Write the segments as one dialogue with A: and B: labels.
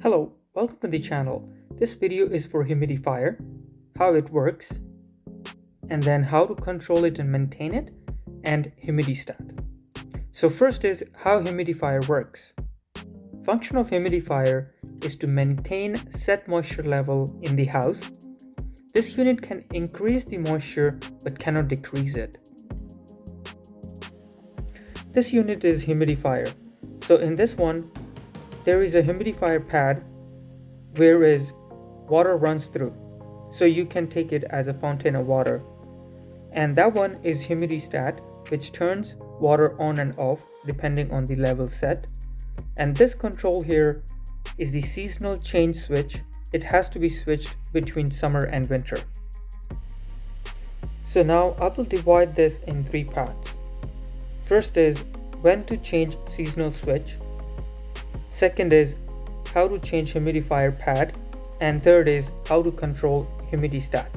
A: Hello, welcome to the channel. This video is for humidifier, how it works, and then how to control it and maintain it, and humidistat. So first is how humidifier works. Function of humidifier is to maintain set moisture level in the house. This unit can increase the moisture but cannot decrease it. This unit is humidifier. So in this one, there is a humidifier pad whereas water runs through. So you can take it as a fountain of water. And that one is humidistat, which turns water on and off depending on the level set. And this control here is the seasonal change switch. It has to be switched between summer and winter. So now I will divide this in three parts. First is when to change seasonal switch. Second is how to change humidifier pad, and third is how to control humidistat.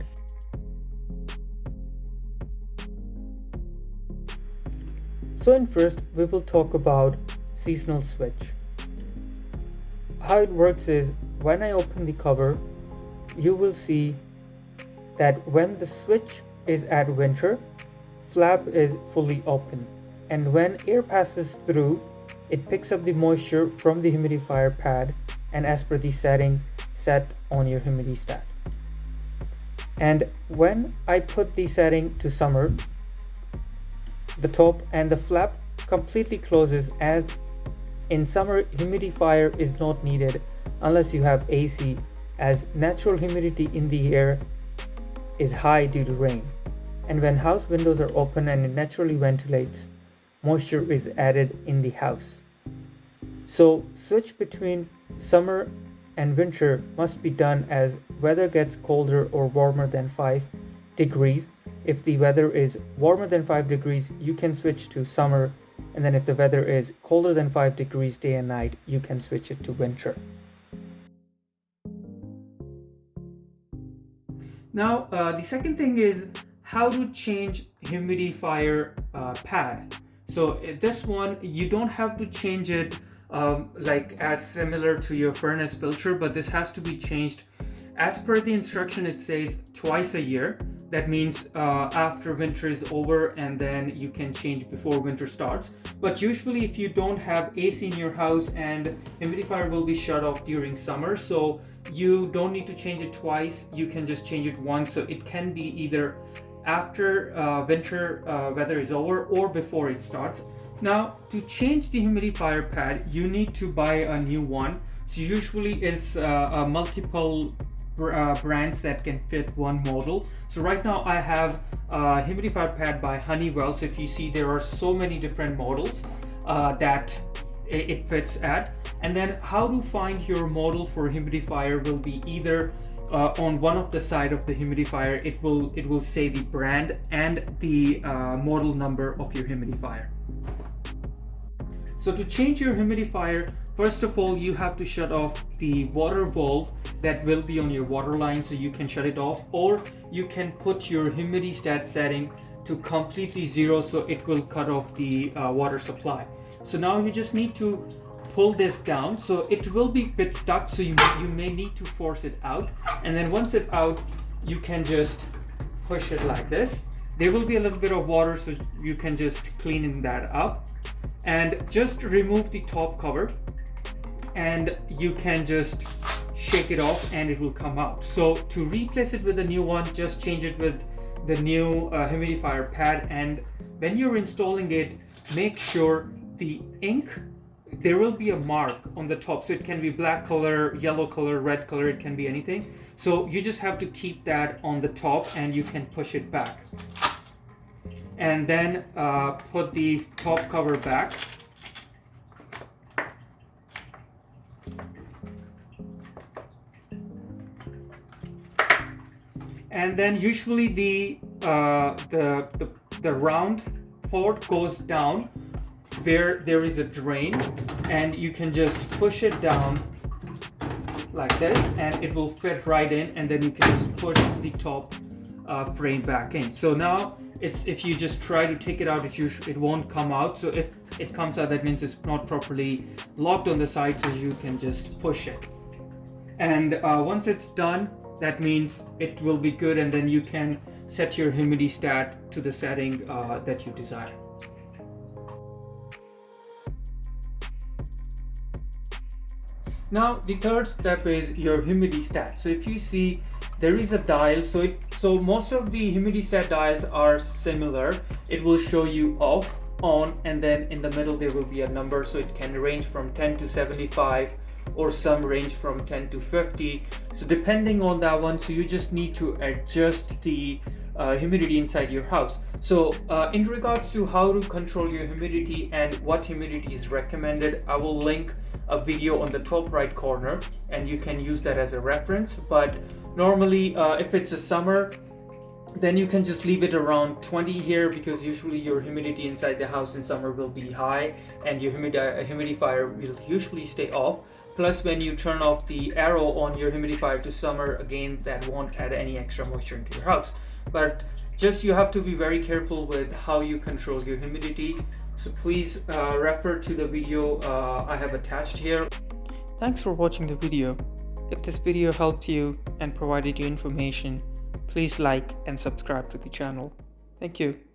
A: So in first we will talk about seasonal switch. How it works is when I open the cover, you will see that when the switch is at winter, flap is fully open, and when air passes through, it picks up the moisture from the humidifier pad and as per the setting set on your humidistat. And when I put the setting to summer, the top and the flap completely closes, as in summer humidifier is not needed unless you have AC, as natural humidity in the air is high due to rain. And when house windows are open and it naturally ventilates, moisture is added in the house. So switch between summer and winter must be done as weather gets colder or warmer than 5 degrees. If the weather is warmer than 5 degrees, you can switch to summer, and then if the weather is colder than 5 degrees day and night, you can switch it to winter. Now the second thing is how to change humidifier pad. So this one, you don't have to change it like as similar to your furnace filter, but this has to be changed as per the instruction. It says twice a year. That means after winter is over, and then you can change before winter starts. But usually if you don't have AC in your house, and humidifier will be shut off during summer, so you don't need to change it twice. You can just change it once. So it can be either after winter weather is over or before it starts. Now to change the humidifier pad, you need to buy a new one. So usually it's multiple brands that can fit one model. So right now I have a humidifier pad by Honeywell. So if you see, there are so many different models that it fits at. And then how to find your model for humidifier will be either on one of the side of the humidifier, it will say the brand and the model number of your humidifier. So to change your humidifier, first of all, you have to shut off the water valve that will be on your water line, so you can shut it off, or you can put your humidistat setting to completely zero, so it will cut off the water supply. So now you just need to pull this down, so it will be a bit stuck, so you may need to force it out, and then once it's out, you can just push it like this. There will be a little bit of water, so you can just clean that up, and just remove the top cover, and you can just shake it off and it will come out. So to replace it with a new one, just change it with the new humidifier pad, and when you're installing it, make sure the ink, there will be a mark on the top, so it can be black color, yellow color, red color, it can be anything. So you just have to keep that on the top, and you can push it back, and then put the top cover back. And then usually the round port goes down where there is a drain, and you can just push it down like this, and it will fit right in, and then you can just put the top frame back in. So now if you just try to take it out, it won't come out. So if it comes out, that means it's not properly locked on the side, so you can just push it. And once it's done, that means it will be good, and then you can set your humidistat to the setting that you desire. Now the third step is your humidistat. So if you see, there is a dial, so most of the humidistat dials are similar. It will show you off, on, and then in the middle there will be a number, so it can range from 10 to 75, or some range from 10 to 50. So depending on that one, so you just need to adjust the humidity inside your house. So in regards to how to control your humidity and what humidity is recommended, I will link a video on the top right corner, and you can use that as a reference. But normally if it's a summer, then you can just leave it around 20 here, because usually your humidity inside the house in summer will be high, and your humidifier will usually stay off. Plus, when you turn off the arrow on your humidifier to summer, again, that won't add any extra moisture into your house. But just you have to be very careful with how you control your humidity. So please refer to the video I have attached here. Thanks for watching the video. If this video helped you and provided you information, please like and subscribe to the channel. Thank you.